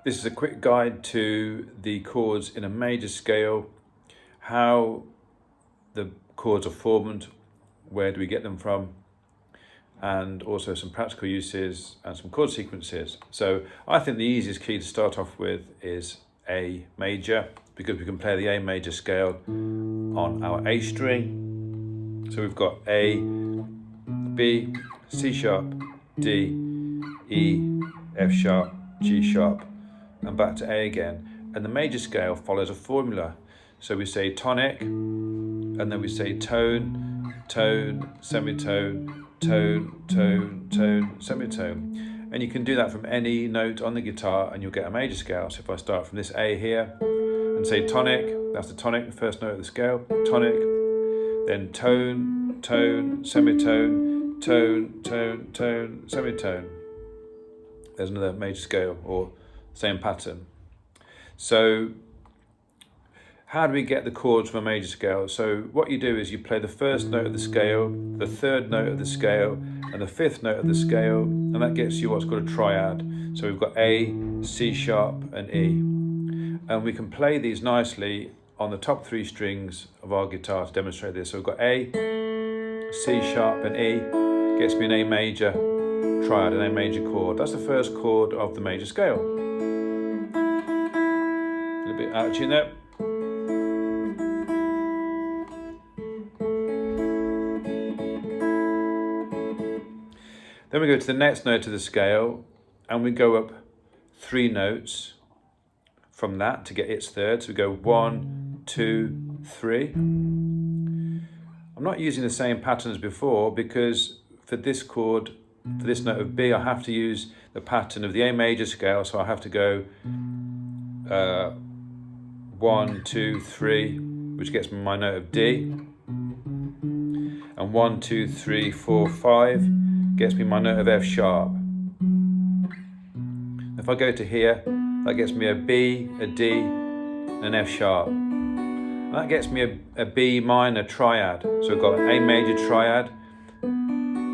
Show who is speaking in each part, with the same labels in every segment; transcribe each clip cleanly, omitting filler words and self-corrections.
Speaker 1: This is a quick guide to the chords in a major scale, how the chords are formed, where do we get them from, and also some practical uses and some chord sequences. So I think the easiest key to start off with is A major, because we can play the A major scale on our A string. So we've got A, B, C sharp, D, E, F sharp, G sharp, and back to A again. And the major scale follows a formula. So we say tonic, and then we say tone, tone, semitone, tone, tone, tone, semitone. And you can do that from any note on the guitar and you'll get a major scale. So if I start from this A here and say tonic, that's the tonic, the first note of the scale, tonic, then tone, tone, semitone, tone, tone, tone, semitone. There's another major scale or same pattern. So how do we get the chords from a major scale? So what you do is you play the first note of the scale, the third note of the scale, and the fifth note of the scale, and that gets you what's called a triad. So we've got A, C sharp, and E. And we can play these nicely on the top three strings of our guitar to demonstrate this. So we've got A, C sharp, and E, gets me an A major triad, an A major chord. That's the first chord of the major scale. A little bit out of tune there. Then we go to the next note of the scale and we go up three notes from that to get its third. So we go 1, 2, 3. I'm not using the same pattern as before because for this chord, for this note of B, I have to use the pattern of the A major scale. So I have to go 1, 2, 3, which gets me my note of D. And 1, 2, 3, 4, 5. Gets me my note of F sharp. If I go to here, that gets me a B, a D, and an F sharp. And that gets me a B minor triad. So I've got an A major triad,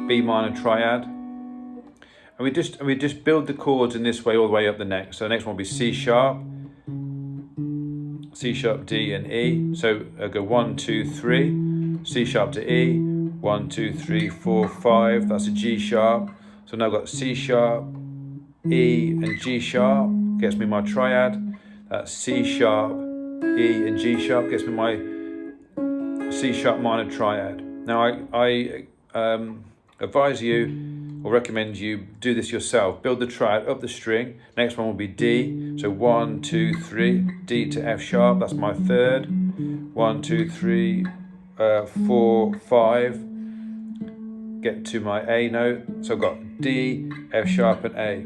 Speaker 1: B minor triad. And we just build the chords in this way all the way up the neck. So the next one will be C sharp, D, and E. So I go 1, 2, 3, C sharp to E. 1, 2, 3, 4, 5, that's a G sharp. So now I've got C sharp, E, and G sharp, gets me my triad. That's C sharp, E, and G sharp, gets me my C sharp minor triad. Now I advise you or recommend you do this yourself. Build the triad up the string. Next one will be D. So 1, 2, 3, D to F sharp, that's my third. 1, 2, 3, 4, 5, get to my A note. So I've got D, F sharp, and A.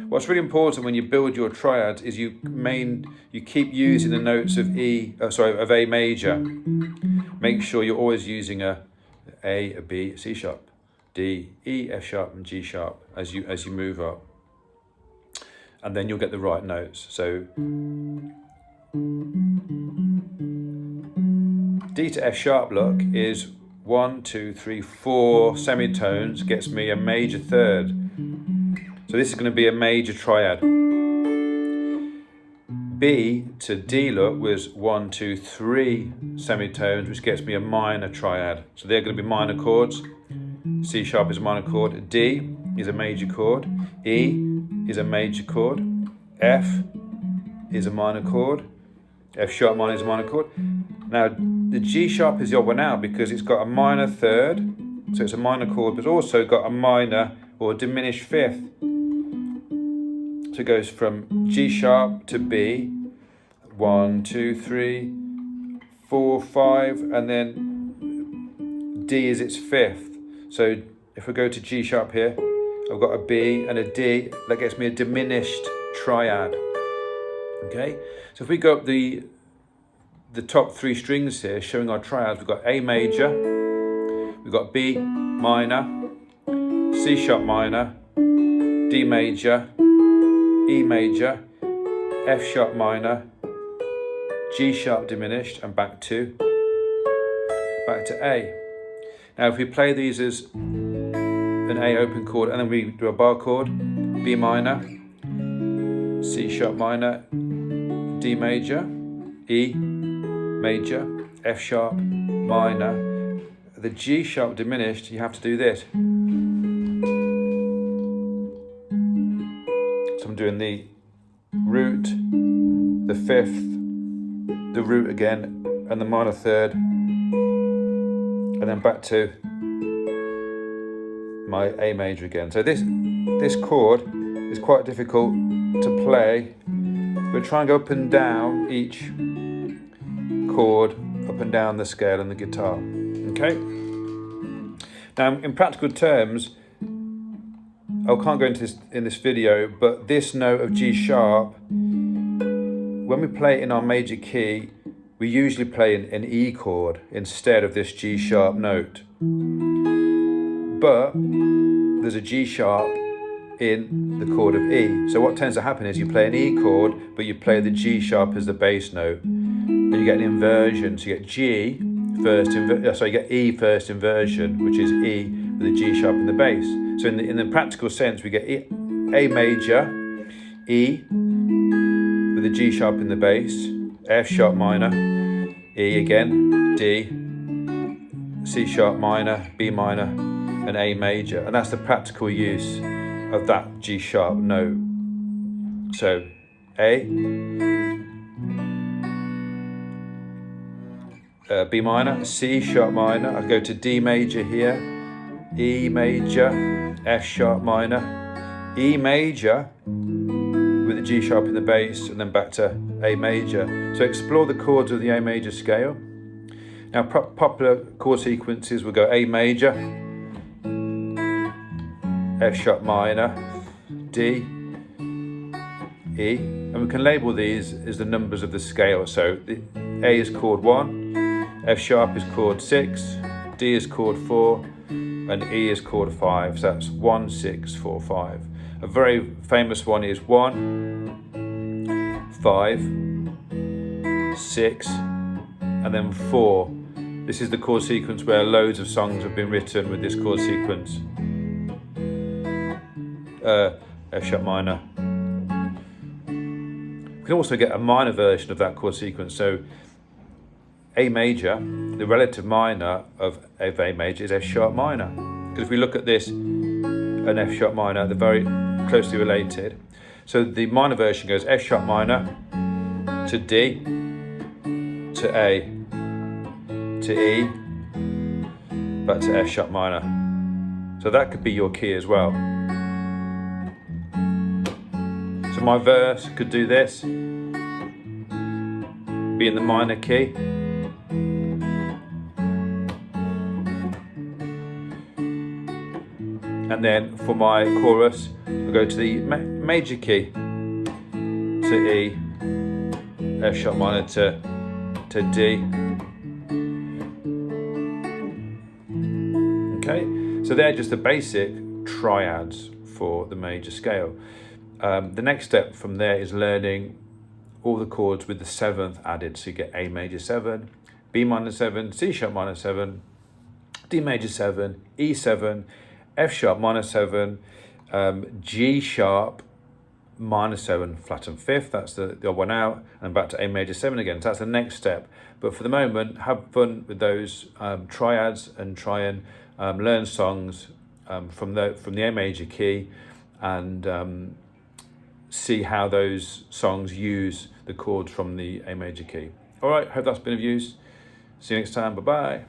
Speaker 1: What's really important when you build your triads is you keep using the notes of of A major. Make sure you're always using a B, C sharp, D, E, F sharp, and G sharp as you move up, and then you'll get the right notes. So D to F sharp look is 1, 2, 3, 4 semitones, gets me a major third. So this is going to be a major triad. B to D look was 1, 2, 3 semitones, which gets me a minor triad. So they're going to be minor chords. C sharp is a minor chord. D is a major chord. E is a major chord. F is a minor chord. F sharp minor is a minor chord. Now the G sharp is the odd one out because it's got a minor third, so it's a minor chord, but it's also got a minor or a diminished fifth. So it goes from G sharp to B, 1, 2, 3, 4, 5, and then D is its fifth. So if we go to G sharp here, I've got a B and a D, that gets me a diminished triad. Okay, so if we go up the top three strings here, showing our triads, we've got A major, we've got B minor, C sharp minor, D major, E major, F sharp minor, G sharp diminished, and back to A. Now if we play these as an A open chord and then we do a bar chord, B minor, C sharp minor, D major, E major, F sharp minor. The G sharp diminished, you have to do this. So I'm doing the root, the fifth, the root again, and the minor third, and then back to my A major again. So this chord is quite difficult to play, but try and go up and down each chord, up and down the scale on the guitar. Okay? Now, in practical terms, I can't go into this in this video, but this note of G sharp, when we play it in our major key, we usually play an E chord instead of this G sharp note. But there's a G sharp in the chord of E. So what tends to happen is you play an E chord, but you play the G sharp as the bass note, and you get an inversion. So you get G first, so you get E first inversion, which is E with a G sharp in the bass. So in the practical sense, we get A major, E with a G sharp in the bass, F sharp minor, E again, D, C sharp minor, B minor, and A major. And that's the practical use of that G sharp note. So A, B minor, C sharp minor, I go to D major here, E major, F sharp minor, E major with a G sharp in the bass, and then back to A major. So explore the chords of the A major scale. Now popular chord sequences will go A major, F sharp minor, D, E, and we can label these as the numbers of the scale. So the A is chord 1, F sharp is chord 6, D is chord 4, and E is chord 5. So that's 1, 6, 4, 5. A very famous one is 1, 5, 6, and then 4. This is the chord sequence where loads of songs have been written with this chord sequence. F sharp minor. We can also get a minor version of that chord sequence. So A major, the relative minor of A major is F sharp minor. Because if we look at this, an F sharp minor, they're very closely related. So the minor version goes F sharp minor to D, to A, to E, back to F sharp minor. So that could be your key as well. So my verse could do this, be in the minor key, and then for my chorus, I'll go to the major key, to E, F sharp minor to D. Okay, so they're just the basic triads for the major scale. The next step from there is learning all the chords with the 7th added. So you get A major 7, B minor 7, C sharp minor 7, D major 7, E 7, F sharp minor 7, G sharp minor 7, flat and 5th, that's the odd one out, and back to A major 7 again. So that's the next step. But for the moment, have fun with those triads and try and learn songs from the A major key, and see how those songs use the chords from the A major key. All right, hope that's been of use. See you next time. Bye-bye.